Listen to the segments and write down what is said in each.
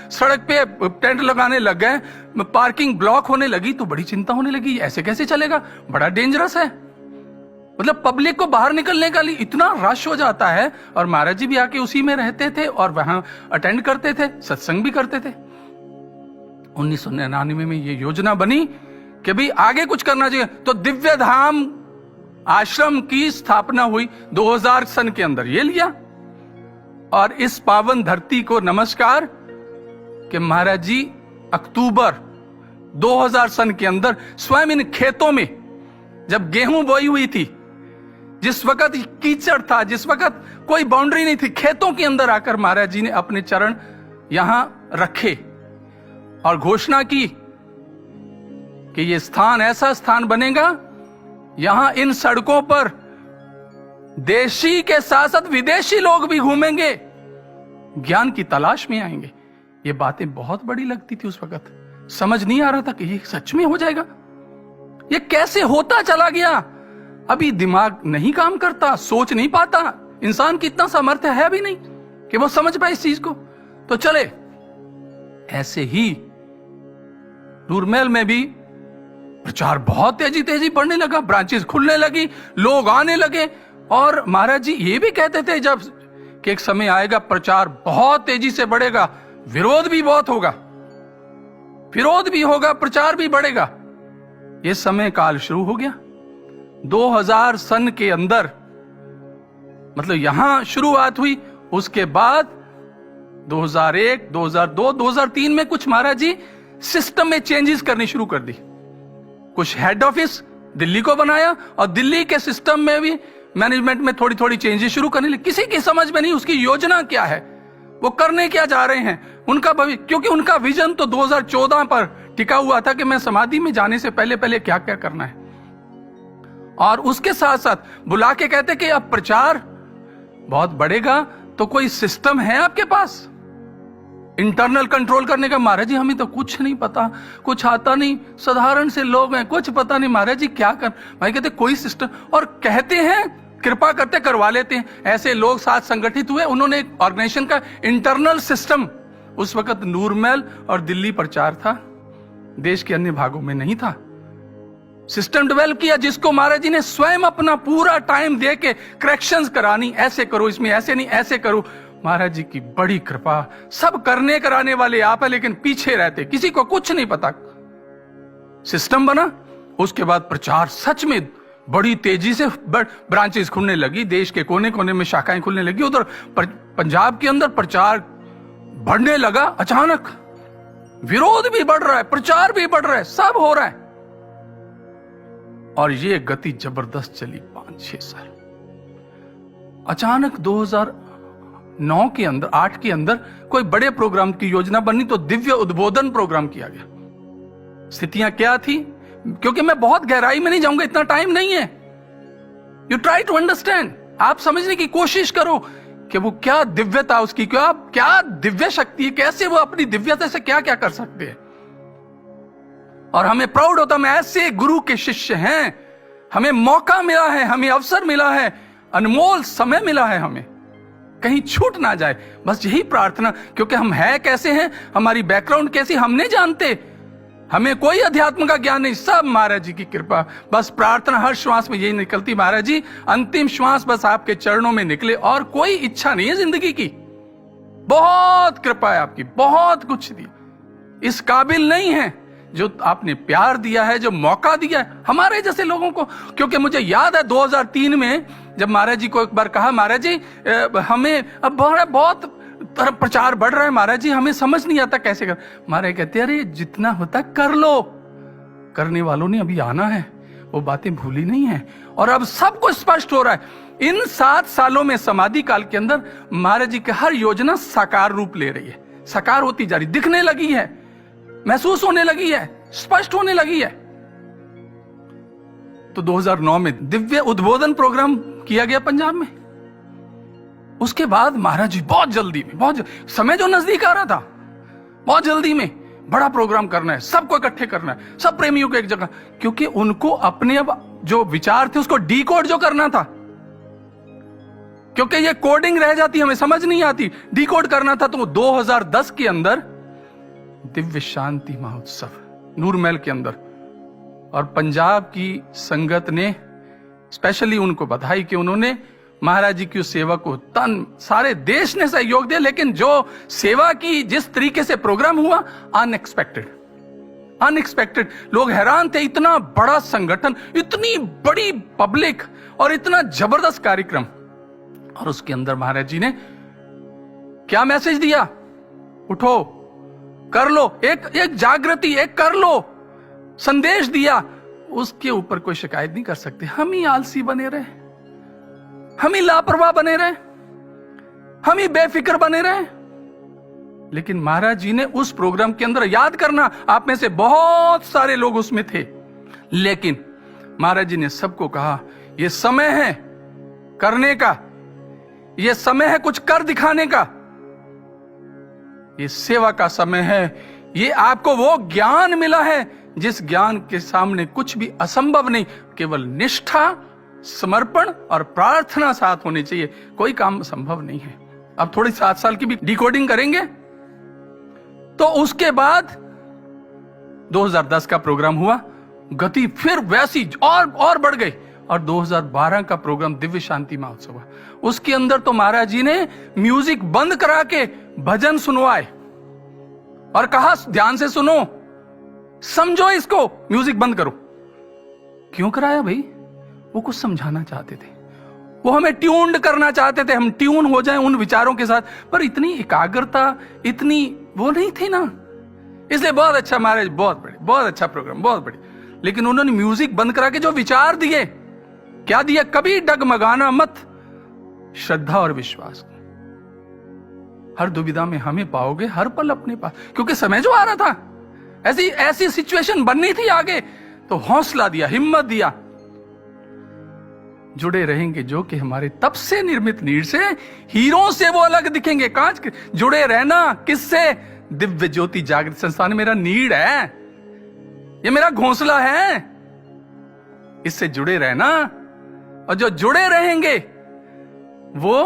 सड़क पे टेंट लगाने लग गए, पार्किंग ब्लॉक होने लगी, तो बड़ी चिंता होने लगी, ऐसे कैसे चलेगा, बड़ा डेंजरस है। मतलब पब्लिक को बाहर निकलने का लिए इतना रश हो जाता है। और महाराज जी भी आके उसी में रहते थे और वहां अटेंड करते थे, सत्संग भी करते थे। 1999 में ये योजना बनी कि भाई आगे कुछ करना चाहिए, तो दिव्य धाम आश्रम की स्थापना हुई 2000 सन के अंदर। ये लिया, और इस पावन धरती को नमस्कार कि महाराज जी अक्टूबर 2000 सन के अंदर स्वयं इन खेतों में जब गेहूं बोई हुई थी, जिस वक्त कीचड़ था, जिस वक्त कोई बाउंड्री नहीं थी, खेतों के अंदर आकर महाराज जी ने अपने चरण यहां रखे और घोषणा की कि यह स्थान ऐसा स्थान बनेगा, यहां इन सड़कों पर देशी के साथ साथ विदेशी लोग भी घूमेंगे, ज्ञान की तलाश में आएंगे। ये बातें बहुत बड़ी लगती थी उस वक्त, समझ नहीं आ रहा था कि ये सच में हो जाएगा, ये कैसे होता चला गया। अभी दिमाग नहीं काम करता, सोच नहीं पाता, इंसान की इतना सामर्थ्य है भी नहीं कि वो समझ पाए इस चीज को। तो चले ऐसे ही नूरमहल में भी प्रचार बहुत तेजी तेजी बढ़ने लगा, ब्रांचेस खुलने लगी, लोग आने लगे। और महाराज जी ये भी कहते थे जब कि एक समय आएगा प्रचार बहुत तेजी से बढ़ेगा, विरोध भी बहुत होगा, विरोध भी होगा, प्रचार भी बढ़ेगा। यह समय काल शुरू हो गया 2000 सन के अंदर, मतलब यहां शुरुआत हुई। उसके बाद 2001, 2002, 2003 में कुछ महाराज जी सिस्टम में चेंजेस करनी शुरू कर दी। कुछ हेड ऑफिस दिल्ली को बनाया और दिल्ली के सिस्टम में भी मैनेजमेंट में थोड़ी थोड़ी चेंजेस शुरू करने लगे। किसी की समझ में नहीं उसकी योजना क्या है, वो करने क्या जा रहे हैं, उनका भविष्य, क्योंकि उनका विजन तो 2014 पर टिका हुआ था कि मैं समाधि में जाने से पहले पहले क्या क्या करना है। और उसके साथ साथ बुला के कहते कि अब प्रचार बहुत बढ़ेगा, तो कोई सिस्टम है आपके पास इंटरनल कंट्रोल करने का? महाराज जी हमें तो कुछ नहीं पता, कुछ आता नहीं, साधारण से लोग हैं, कुछ पता नहीं महाराज जी क्या कर। भाई कहते कोई सिस्टम, और कहते हैं कृपा करते करवा लेते हैं। ऐसे लोग साथ संगठित हुए, उन्होंने एक ऑर्गेनाइजेशन का इंटरनल सिस्टम, उस वक्त नूरमहल और दिल्ली प्रचार था, देश के अन्य भागों में नहीं था, सिस्टम डेवलप किया जिसको महाराज जी ने स्वयं अपना पूरा टाइम दे के करेक्शंस करानी, ऐसे करो, इसमें ऐसे नहीं, ऐसे करो। महाराज जी की बड़ी कृपा, सब करने कराने वाले आप है, लेकिन पीछे रहते, किसी को कुछ नहीं पता। सिस्टम बना, उसके बाद प्रचार सच में बड़ी तेजी से ब्रांचेस खुलने लगी, देश के कोने कोने में शाखाएं खुलने लगी। उधर पंजाब के अंदर प्रचार बढ़ने लगा, अचानक विरोध भी बढ़ रहा है, प्रचार भी बढ़ रहा है, सब हो रहा है। और ये गति जबरदस्त चली 5-6 साल। अचानक 2009 के अंदर, 8 के अंदर कोई बड़े प्रोग्राम की योजना बनी, तो दिव्य उद्बोधन प्रोग्राम किया गया। स्थितियां क्या थी, क्योंकि मैं बहुत गहराई में नहीं जाऊंगा, इतना टाइम नहीं है। यू ट्राई टू अंडरस्टैंड, आप समझने की कोशिश करो कि वो क्या दिव्यता उसकी, क्या दिव्य शक्ति है, कैसे वो अपनी दिव्यता से क्या क्या कर सकते हैं। और हमें प्राउड होता, हम ऐसे गुरु के शिष्य हैं, हमें मौका मिला है, हमें अवसर मिला है, अनमोल समय मिला है, हमें कहीं छूट ना जाए, बस यही प्रार्थना। क्योंकि हम है कैसे हैं, हमारी बैकग्राउंड कैसी, हम नहीं जानते, हमें कोई अध्यात्म का ज्ञान नहीं, सब महाराज जी की कृपा। बस प्रार्थना हर श्वास में यही निकलती, महाराज जी अंतिम श्वास बस आपके चरणों में निकले, और कोई इच्छा नहीं है जिंदगी की। बहुत कृपा है आपकी, बहुत कुछ दी, इस काबिल नहीं है जो आपने प्यार दिया है, जो मौका दिया है हमारे जैसे लोगों को। क्योंकि मुझे याद है 2003 में जब महाराज जी को एक बार कहा, महाराज जी हमें अब बहुत प्रचार बढ़ रहा है, महाराज जी हमें समझ नहीं आता कैसे कर। महाराज कहते अरे जितना होता कर लो, करने वालों ने अभी आना है, वो बातें भूली नहीं है। और अब सब कुछ स्पष्ट हो रहा है। इन 7 सालों में समाधि काल के अंदर महाराज जी की हर योजना साकार रूप ले रही है, साकार होती जा रही, दिखने लगी है, महसूस होने लगी है, स्पष्ट होने लगी है। तो 2009 में दिव्य उद्बोधन प्रोग्राम किया गया पंजाब में। उसके बाद महाराज जी बहुत जल्दी में, समय जो नजदीक आ रहा था, बहुत जल्दी में बड़ा प्रोग्राम करना है, सबको इकट्ठे करना है, सब प्रेमियों को एक जगह, क्योंकि उनको अपने अब जो विचार थे उसको डीकोड जो करना था, क्योंकि ये कोडिंग रह जाती, हमें समझ नहीं आती, डीकोड करना था। तो 2010 के अंदर दिव्य शांति महोत्सव नूरमहल के अंदर, और पंजाब की संगत ने स्पेशली उनको बधाई कि उन्होंने महाराज जी की उस सेवा को सारे देश ने सहयोग दिया, लेकिन जो सेवा की जिस तरीके से प्रोग्राम हुआ, अनएक्सपेक्टेड। लोग हैरान थे, इतना बड़ा संगठन, इतनी बड़ी पब्लिक और इतना जबरदस्त कार्यक्रम, और उसके अंदर महाराज जी ने क्या मैसेज दिया? उठो, कर लो, एक जागृति, एक कर लो संदेश दिया। उसके ऊपर कोई शिकायत नहीं कर सकते। हम ही आलसी बने रहे, हम ही लापरवाह बने रहे, हम ही बेफिक्र बने रहे। लेकिन महाराज जी ने उस प्रोग्राम के अंदर, याद करना आप में से बहुत सारे लोग उसमें थे, लेकिन महाराज जी ने सबको कहा यह समय है करने का, यह समय है कुछ कर दिखाने का, ये सेवा का समय है। ये आपको वो ज्ञान मिला है जिस ज्ञान के सामने कुछ भी असंभव नहीं, केवल निष्ठा, समर्पण और प्रार्थना साथ होनी चाहिए, कोई काम संभव नहीं है। अब थोड़ी 7 साल की भी डिकोडिंग करेंगे। तो उसके बाद 2010 का प्रोग्राम हुआ, गति फिर वैसी और बढ़ गई, और 2012 का प्रोग्राम दिव्य शांति महोत्सव हुआ। उसके अंदर तो महाराज जी ने म्यूजिक बंद करा के भजन सुनवाए और कहा ध्यान से सुनो, समझो इसको, म्यूजिक बंद करो। क्यों कराया भाई? वो कुछ समझाना चाहते थे, वो हमें ट्यून्ड करना चाहते थे, हम ट्यून हो जाएं उन विचारों के साथ, पर इतनी एकाग्रता, इतनी वो नहीं थी ना। इसलिए बहुत अच्छा महाराज, बहुत अच्छा प्रोग्राम, बहुत बढ़िया। लेकिन उन्होंने म्यूजिक बंद करा के जो विचार दिए, क्या दिया? कभी डगमगाना मत, श्रद्धा और विश्वास। हर दुविधा में हमें पाओगे, हर पल अपने पास। क्योंकि समय जो आ रहा था, ऐसी सिचुएशन बननी थी आगे, तो हौसला दिया, हिम्मत दिया। जुड़े रहेंगे जो कि हमारे तप से निर्मित नीड़ से, हीरों से वो अलग दिखेंगे कांच के। जुड़े रहना किससे? दिव्य ज्योति जागृत संस्थान मेरा नीड़ है, ये मेरा घोंसला है, इससे जुड़े रहना। और जो जुड़े रहेंगे वो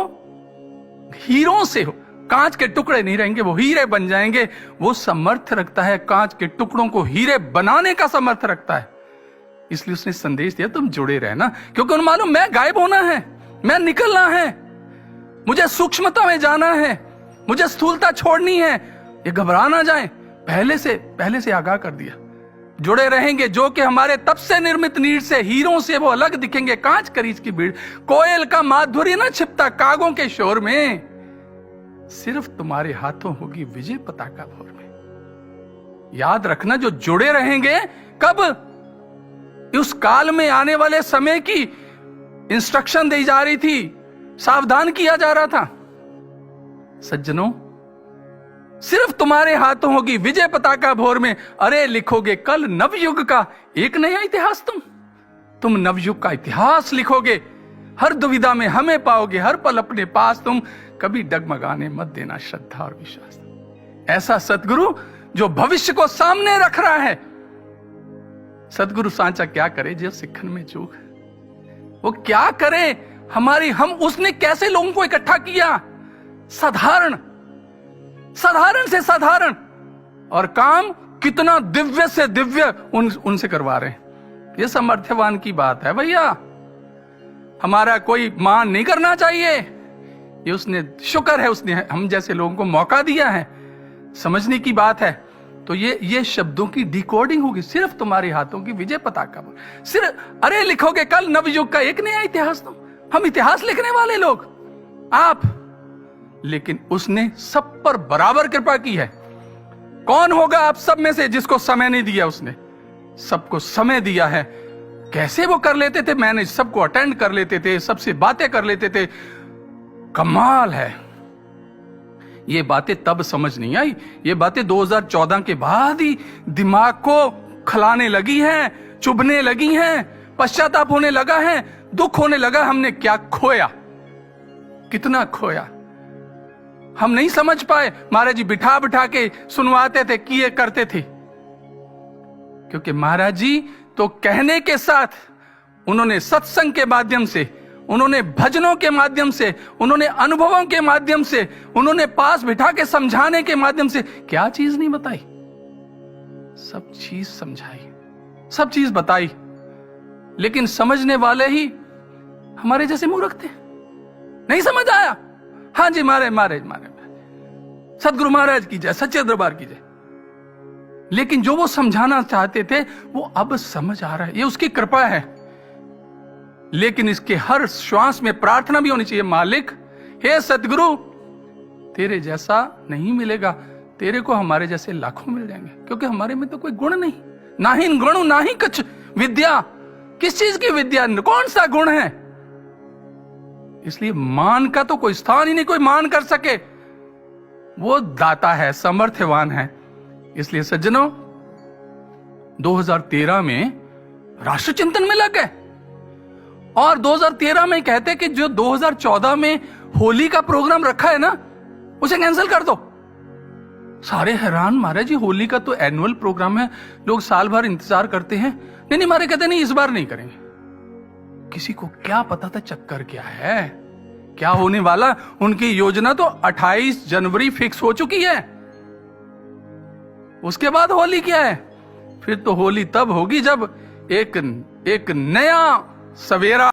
हीरों से हो, कांच के टुकड़े नहीं रहेंगे, वो हीरे बन जाएंगे। वो समर्थ रखता है, कांच के टुकड़ों को हीरे बनाने का समर्थ रखता है। इसलिए उसने संदेश दिया तुम जुड़े रहना, क्योंकि उन्हें मालूम मैं गायब होना है, मैं निकलना है, मुझे सूक्ष्मता में जाना है, मुझे स्थूलता छोड़नी है। ये घबरा ना जाए, पहले से आगाह कर दिया। जुड़े रहेंगे जो कि हमारे तप से निर्मित नीड़ से, हीरों से वो अलग दिखेंगे, कांच करीज की भीड़। कोयल का माधुर्य ना छिपता कागों के शोर में, सिर्फ तुम्हारे हाथों होगी विजय पताका भोर में। याद रखना, जो जुड़े रहेंगे, कब? उस काल में आने वाले समय की इंस्ट्रक्शन दी जा रही थी, सावधान किया जा रहा था। सज्जनों, सिर्फ तुम्हारे हाथों होगी विजय पताका भोर में। अरे लिखोगे कल नवयुग का एक नया इतिहास, तुम नवयुग का इतिहास लिखोगे। हर दुविधा में हमें पाओगे, हर पल अपने पास तुम। कभी डगमगाने मत देना, श्रद्धा और विश्वास। ऐसा सतगुरु जो भविष्य को सामने रख रहा है। सतगुरु सांचा क्या करे जो सिखन में चूक, वो क्या करे हम उसने कैसे लोगों को इकट्ठा किया, साधारण से साधारण, और काम कितना दिव्य से दिव्य उनसे करवा रहे हैं। ये सामर्थ्यवान की बात है भैया, हमारा कोई मान नहीं करना चाहिए। ये उसने, शुक्र है उसने हम जैसे लोगों को मौका दिया है, समझने की बात है। तो ये शब्दों की डिकोडिंग होगी, सिर्फ तुम्हारे हाथों की विजय पताका पर। सिर्फ अरे लिखोगे कल नवयुग का एक नया इतिहास, हम इतिहास लिखने वाले लोग आप। लेकिन उसने सब पर बराबर कृपा की है। कौन होगा आप सब में से जिसको समय नहीं दिया? उसने सबको समय दिया है। कैसे वो कर लेते थे मैनेज, सबको अटेंड कर लेते थे, सबसे बातें कर लेते थे। कमाल है। ये बातें तब समझ नहीं आई, ये बातें 2014 के बाद ही दिमाग को खलाने लगी हैं, चुभने लगी हैं, पश्चाताप होने लगा है, दुख होने लगा। हमने क्या खोया, कितना खोया, हम नहीं समझ पाए। महाराज जी बिठा बिठा के सुनवाते थे, किए करते थे, क्योंकि महाराज जी तो कहने के साथ उन्होंने सत्संग के माध्यम से, उन्होंने भजनों के माध्यम से, उन्होंने अनुभवों के माध्यम से, उन्होंने पास बिठा के समझाने के माध्यम से क्या चीज नहीं बताई। सब चीज समझाई, सब चीज बताई, लेकिन समझने वाले ही हमारे जैसे मूर्ख थे। नहीं समझ आया, हाँ जी मारे मारे मारे, सदगुरु महाराज की जय, सच्चे दरबार की जय। लेकिन जो वो समझाना चाहते थे वो अब समझ आ रहा है, ये उसकी कृपा है। लेकिन इसके हर श्वास में प्रार्थना भी होनी चाहिए, मालिक हे सदगुरु, तेरे जैसा नहीं मिलेगा, तेरे को हमारे जैसे लाखों मिल जाएंगे, क्योंकि हमारे में तो कोई गुण नहीं, ना ही गुण ना ही कुछ विद्या। किस चीज की विद्या, कौन सा गुण है? इसलिए मान का तो कोई स्थान ही नहीं, कोई मान कर सके। वो दाता है, समर्थवान है। इसलिए सज्जनों, 2013 में राष्ट्र चिंतन में लग गए, और 2013 में कहते कि जो 2014 में होली का प्रोग्राम रखा है ना, उसे कैंसिल कर दो। सारे हैरान, महाराज जी होली का तो एनुअल प्रोग्राम है, लोग साल भर इंतजार करते हैं। नहीं नहीं, मारे कहते नहीं, इस बार नहीं करेंगे। किसी को क्या पता था चक्कर क्या है, क्या होने वाला। उनकी योजना तो 28 जनवरी फिक्स हो चुकी है, उसके बाद होली क्या है? फिर तो होली तब होगी जब एक नया सवेरा